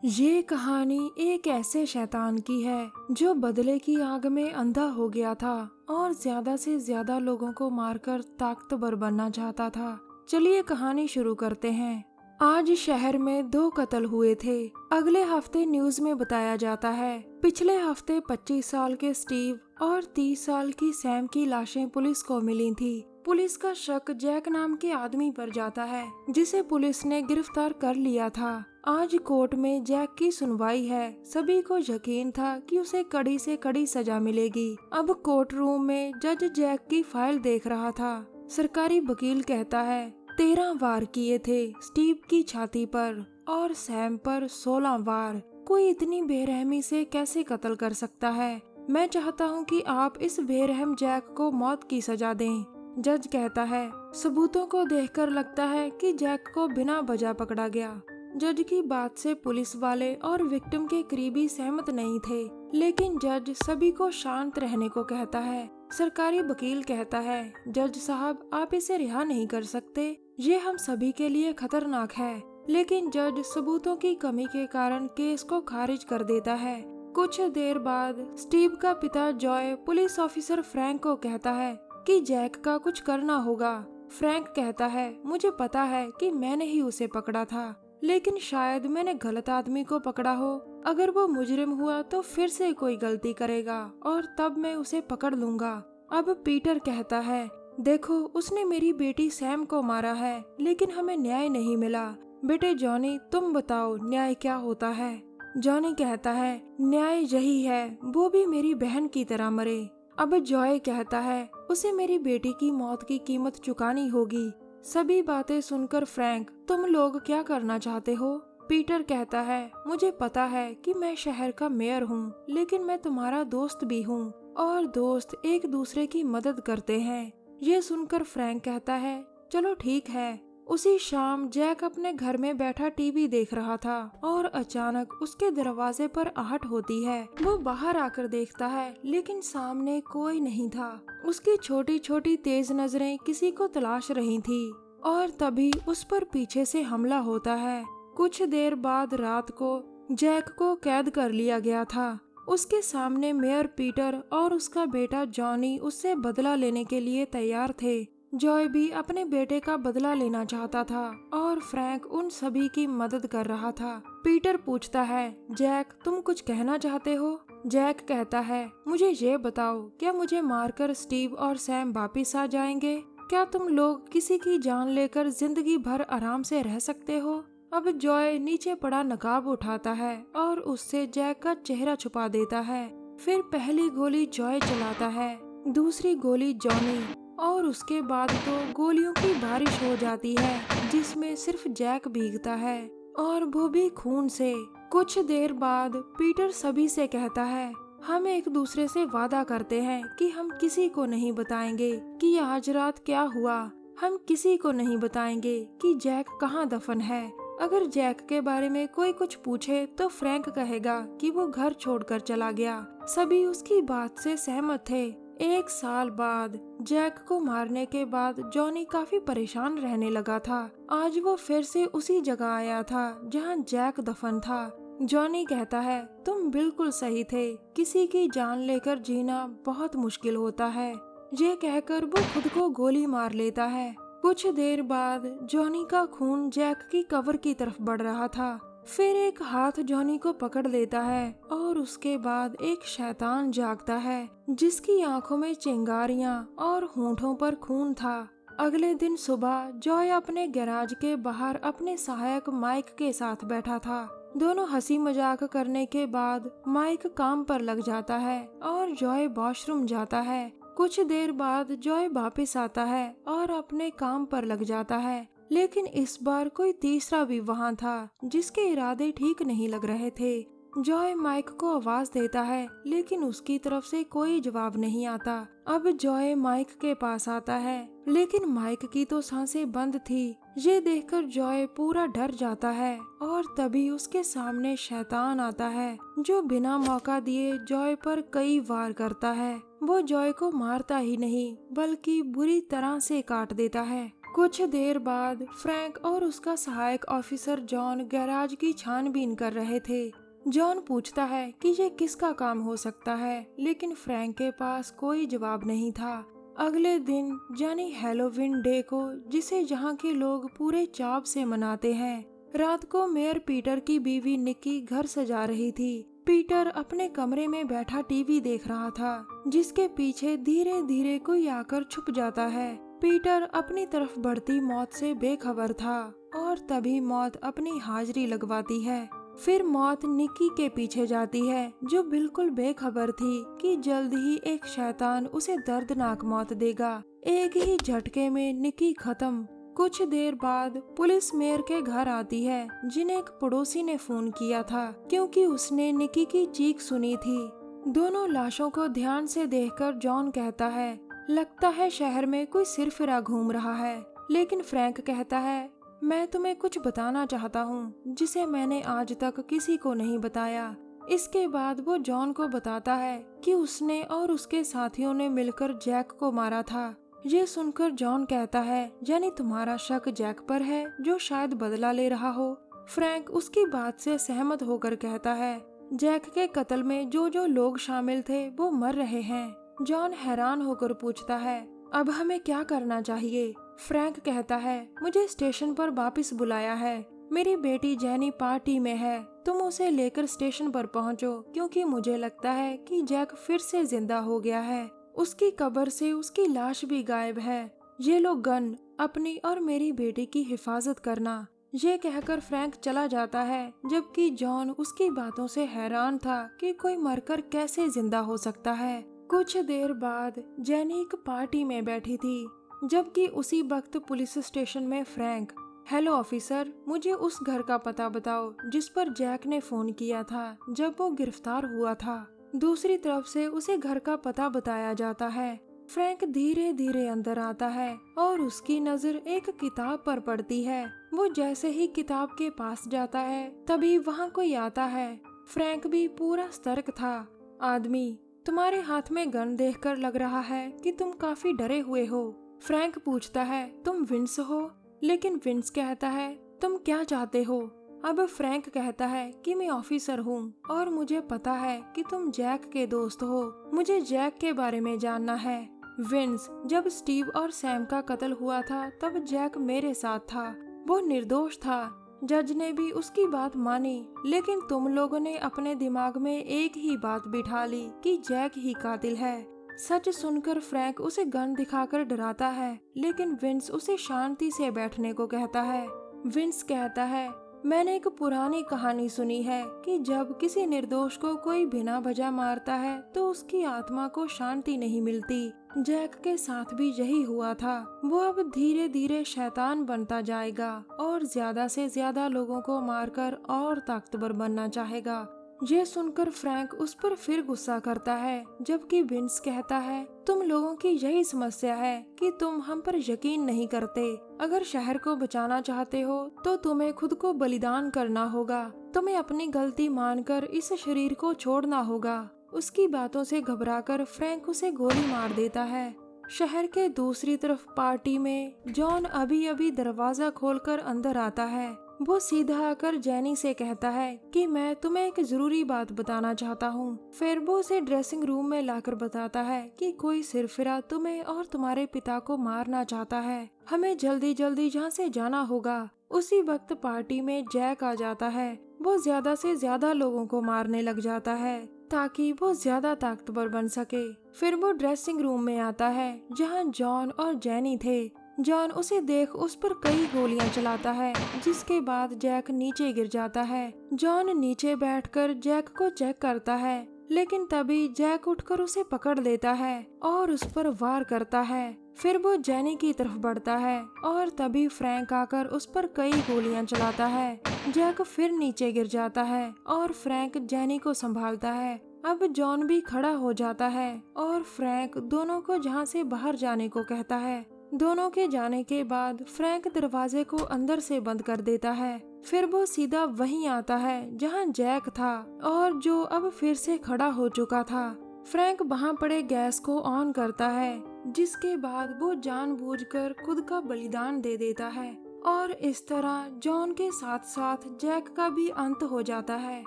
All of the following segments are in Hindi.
ये कहानी एक ऐसे शैतान की है जो बदले की आग में अंधा हो गया था और ज्यादा से ज्यादा लोगों को मारकर ताकतवर बनना चाहता था। चलिए कहानी शुरू करते हैं। आज शहर में 2 कत्ल हुए थे। अगले हफ्ते न्यूज में बताया जाता है पिछले हफ्ते 25 साल के स्टीव और 30 साल की सैम की लाशें पुलिस को मिली थी। पुलिस का शक जैक नाम के आदमी पर जाता है जिसे पुलिस ने गिरफ्तार कर लिया था। आज कोर्ट में जैक की सुनवाई है। सभी को यकीन था कि उसे कड़ी से कड़ी सजा मिलेगी। अब कोर्ट रूम में जज जैक की फाइल देख रहा था। सरकारी वकील कहता है 13 वार किए थे स्टीव की छाती पर और सैम पर 16 वार। कोई इतनी बेरहमी से कैसे कत्ल कर सकता है? मैं चाहता हूँ कि आप इस बेरहम जैक को मौत की सजा दें। जज कहता है सबूतों को देखकर लगता है कि जैक को बिना वजह पकड़ा गया। जज की बात से पुलिस वाले और विक्टिम के करीबी सहमत नहीं थे, लेकिन जज सभी को शांत रहने को कहता है। सरकारी वकील कहता है जज साहब आप इसे रिहा नहीं कर सकते, ये हम सभी के लिए खतरनाक है। लेकिन जज सबूतों की कमी के कारण केस को खारिज कर देता है। कुछ देर बाद स्टीव का पिता जॉय पुलिस ऑफिसर फ्रैंक को कहता है कि जैक का कुछ करना होगा। फ्रैंक कहता है मुझे पता है कि मैंने ही उसे पकड़ा था, लेकिन शायद मैंने गलत आदमी को पकड़ा हो। अगर वो मुजरिम हुआ तो फिर से कोई गलती करेगा और तब मैं उसे पकड़ लूंगा। अब पीटर कहता है देखो उसने मेरी बेटी सैम को मारा है, लेकिन हमें न्याय नहीं मिला। बेटे जॉनी तुम बताओ न्याय क्या होता है? जॉनी कहता है न्याय यही है वो भी मेरी बहन की तरह मरे। अब जॉय कहता है उसे मेरी बेटी की मौत की कीमत चुकानी होगी। सभी बातें सुनकर फ्रैंक तुम लोग क्या करना चाहते हो? पीटर कहता है मुझे पता है कि मैं शहर का मेयर हूँ, लेकिन मैं तुम्हारा दोस्त भी हूँ और दोस्त एक दूसरे की मदद करते हैं। ये सुनकर फ्रैंक कहता है चलो ठीक है। उसी शाम जैक अपने घर में बैठा टीवी देख रहा था और अचानक उसके दरवाजे पर आहट होती है। वो बाहर आकर देखता है लेकिन सामने कोई नहीं था। उसकी छोटी छोटी तेज नजरें किसी को तलाश रही थी और तभी उस पर पीछे से हमला होता है। कुछ देर बाद रात को जैक को कैद कर लिया गया था। उसके सामने मेयर पीटर और उसका बेटा जॉनी उससे बदला लेने के लिए तैयार थे। जॉय भी अपने बेटे का बदला लेना चाहता था और फ्रैंक उन सभी की मदद कर रहा था। पीटर पूछता है जैक तुम कुछ कहना चाहते हो? जैक कहता है मुझे ये बताओ क्या मुझे मारकर स्टीव और सैम वापिस आ जाएंगे? क्या तुम लोग किसी की जान लेकर जिंदगी भर आराम से रह सकते हो? अब जॉय नीचे पड़ा नकाब उठाता है और उससे जैक का चेहरा छुपा देता है। फिर पहली गोली जॉय चलाता है, दूसरी गोली जॉनी और उसके बाद तो गोलियों की बारिश हो जाती है जिसमें सिर्फ जैक भीगता है और वो भी खून से। कुछ देर बाद पीटर सभी से कहता है हम एक दूसरे से वादा करते हैं कि हम किसी को नहीं बताएंगे कि आज रात क्या हुआ। हम किसी को नहीं बताएंगे कि जैक कहाँ दफन है। अगर जैक के बारे में कोई कुछ पूछे तो फ्रैंक कहेगा कि वो घर छोड़कर चला गया। सभी उसकी बात से सहमत थे। 1 साल बाद जैक को मारने के बाद जॉनी काफी परेशान रहने लगा था। आज वो फिर से उसी जगह आया था जहां जैक दफन था। जॉनी कहता है तुम बिल्कुल सही थे, किसी की जान लेकर जीना बहुत मुश्किल होता है। ये कहकर वो खुद को गोली मार लेता है। कुछ देर बाद जॉनी का खून जैक की कब्र की तरफ बढ़ रहा था। फिर एक हाथ जॉनी को पकड़ लेता है और उसके बाद एक शैतान जागता है जिसकी आंखों में चिंगारियां और होंठों पर खून था। अगले दिन सुबह जॉय अपने गैराज के बाहर अपने सहायक माइक के साथ बैठा था। दोनों हंसी मजाक करने के बाद माइक काम पर लग जाता है और जॉय वॉशरूम जाता है। कुछ देर बाद जॉय वापस आता है और अपने काम पर लग जाता है, लेकिन इस बार कोई तीसरा भी वहाँ था जिसके इरादे ठीक नहीं लग रहे थे। जॉय माइक को आवाज देता है, लेकिन उसकी तरफ से कोई जवाब नहीं आता। अब जॉय माइक के पास आता है, लेकिन माइक की तो सांसें बंद थी। ये देखकर जॉय पूरा डर जाता है और तभी उसके सामने शैतान आता है, जो बिना मौका दिए जॉय पर कई वार करता है। वो जॉय को मारता ही नहीं, बल्कि बुरी तरह से काट देता है। कुछ देर बाद फ्रैंक और उसका सहायक ऑफिसर जॉन गैराज की छानबीन कर रहे थे। जॉन पूछता है कि ये किसका काम हो सकता है, लेकिन फ्रैंक के पास कोई जवाब नहीं था। अगले दिन यानी हैलोवीन डे को, जिसे यहाँ के लोग पूरे चाव से मनाते हैं, रात को मेयर पीटर की बीवी निक्की घर सजा रही थी। पीटर अपने कमरे में बैठा टीवी देख रहा था, जिसके पीछे धीरे धीरे कोई आकर छुप जाता है। पीटर अपनी तरफ बढ़ती मौत से बेखबर था और तभी मौत अपनी हाजिरी लगवाती है। फिर मौत निक्की के पीछे जाती है, जो बिल्कुल बेखबर थी कि जल्द ही एक शैतान उसे दर्दनाक मौत देगा। एक ही झटके में निक्की खत्म। कुछ देर बाद पुलिस मेयर के घर आती है, जिन्हें एक पड़ोसी ने फोन किया था, क्योंकि उसने निक्की की चीख सुनी थी। दोनों लाशों को ध्यान से देखकर जॉन कहता है, लगता है शहर में कोई सिरफिरा घूम रहा है। लेकिन फ्रैंक कहता है, मैं तुम्हें कुछ बताना चाहता हूँ, जिसे मैंने आज तक किसी को नहीं बताया। इसके बाद वो जॉन को बताता है कि उसने और उसके साथियों ने मिलकर जैक को मारा था। ये सुनकर जॉन कहता है, यानी तुम्हारा शक जैक पर है, जो शायद बदला ले रहा हो। फ्रैंक उसकी बात से सहमत होकर कहता है, जैक के कत्ल में जो जो लोग शामिल थे वो मर रहे हैं। जॉन हैरान होकर पूछता है, अब हमें क्या करना चाहिए? फ्रैंक कहता है, मुझे स्टेशन पर वापस बुलाया है। मेरी बेटी जेनी पार्टी में है, तुम उसे लेकर स्टेशन पर पहुंचो, क्योंकि मुझे लगता है कि जैक फिर से जिंदा हो गया है। उसकी कब्र से उसकी लाश भी गायब है। ये लो गन, अपनी और मेरी बेटी की हिफाजत करना। ये कहकर फ्रैंक चला जाता है, जबकि जॉन उसकी बातों से हैरान था कि कोई मरकर कैसे जिंदा हो सकता है। कुछ देर बाद जेनी एक पार्टी में बैठी थी, जबकि उसी वक्त पुलिस स्टेशन में फ्रैंक, हेलो ऑफिसर, मुझे उस घर का पता बताओ जिस पर जैक ने फोन किया था जब वो गिरफ्तार हुआ था। दूसरी तरफ से उसे घर का पता बताया जाता है। फ्रैंक धीरे धीरे अंदर आता है और उसकी नजर एक किताब पर पड़ती है। वो जैसे ही किताब के पास जाता है, तभी वहाँ कोई आता है। फ्रैंक भी पूरा सतर्क था। आदमी, तुम्हारे हाथ में गन देखकर लग रहा है कि तुम काफी डरे हुए हो। फ्रैंक पूछता है, तुम विंस हो? लेकिन विंस कहता है, तुम क्या चाहते हो? अब फ्रैंक कहता है कि मैं ऑफिसर हूँ और मुझे पता है कि तुम जैक के दोस्त हो। मुझे जैक के बारे में जानना है। विंस, जब स्टीव और सैम का कत्ल हुआ था तब जैक मेरे साथ था। वो निर्दोष था। जज ने भी उसकी बात मानी, लेकिन तुम लोगों ने अपने दिमाग में एक ही बात बिठा ली कि जैक ही कातिल है। सच सुनकर फ्रैंक उसे गन दिखाकर डराता है, लेकिन विंस उसे शांति से बैठने को कहता है। विंस कहता है, मैंने एक पुरानी कहानी सुनी है कि जब किसी निर्दोष को कोई बिना वजह मारता है तो उसकी आत्मा को शांति नहीं मिलती। जैक के साथ भी यही हुआ था। वो अब धीरे धीरे शैतान बनता जाएगा और ज्यादा से ज्यादा लोगों को मारकर और ताकतवर बनना चाहेगा। ये सुनकर फ्रैंक उस पर फिर गुस्सा करता है, जबकि विंस कहता है, तुम लोगों की यही समस्या है कि तुम हम पर यकीन नहीं करते। अगर शहर को बचाना चाहते हो तो तुम्हें खुद को बलिदान करना होगा। तुम्हें अपनी गलती मानकर इस शरीर को छोड़ना होगा। उसकी बातों से घबराकर फ्रैंक उसे गोली मार देता है। शहर के दूसरी तरफ पार्टी में जॉन अभी अभी दरवाजा खोलकर अंदर आता है। वो सीधा आकर जेनी से कहता है कि मैं तुम्हें एक जरूरी बात बताना चाहता हूँ। फिर वो उसे ड्रेसिंग रूम में लाकर बताता है कि कोई सिरफिरा तुम्हें और तुम्हारे पिता को मारना चाहता है। हमें जल्दी जल्दी यहाँ से जाना होगा। उसी वक्त पार्टी में जैक आ जाता है। वो ज्यादा से ज्यादा लोगों को मारने लग जाता है ताकि वो ज्यादा ताकतवर बन सके। फिर वो ड्रेसिंग रूम में आता है जहाँ जॉन और जेनी थे। जॉन उसे देख उस पर कई गोलियां चलाता है, जिसके बाद जैक नीचे गिर जाता है। जॉन नीचे बैठकर जैक को चेक करता है, लेकिन तभी जैक उठकर उसे पकड़ लेता है और उस पर वार करता है। फिर वो जेनी की तरफ बढ़ता है और तभी फ्रैंक आकर उस पर कई गोलियां चलाता है। जैक फिर नीचे गिर जाता है और फ्रैंक जेनी को संभालता है। अब जॉन भी खड़ा हो जाता है और फ्रैंक दोनों को जहाँ से बाहर जाने को कहता है। दोनों के जाने के बाद फ्रैंक दरवाजे को अंदर से बंद कर देता है। फिर वो सीधा वहीं आता है जहाँ जैक था और जो अब फिर से खड़ा हो चुका था। फ्रैंक वहाँ पड़े गैस को ऑन करता है, जिसके बाद वो जानबूझकर खुद का बलिदान दे देता है और इस तरह जॉन के साथ साथ जैक का भी अंत हो जाता है।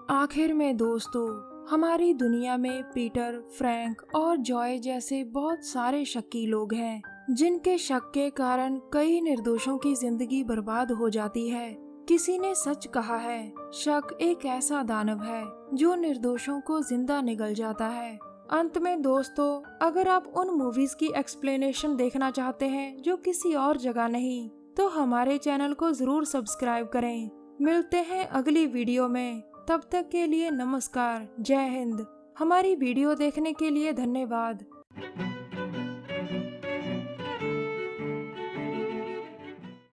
आखिर में दोस्तों, हमारी दुनिया में पीटर, फ्रैंक और जॉय जैसे बहुत सारे शक्की लोग हैं, जिनके शक के कारण कई निर्दोषों की जिंदगी बर्बाद हो जाती है। किसी ने सच कहा है, शक एक ऐसा दानव है जो निर्दोषों को जिंदा निगल जाता है। अंत में दोस्तों, अगर आप उन मूवीज की एक्सप्लेनेशन देखना चाहते हैं जो किसी और जगह नहीं, तो हमारे चैनल को जरूर सब्सक्राइब करें। मिलते हैं अगली वीडियो में, तब तक के लिए नमस्कार, जय हिंद। हमारी वीडियो देखने के लिए धन्यवाद।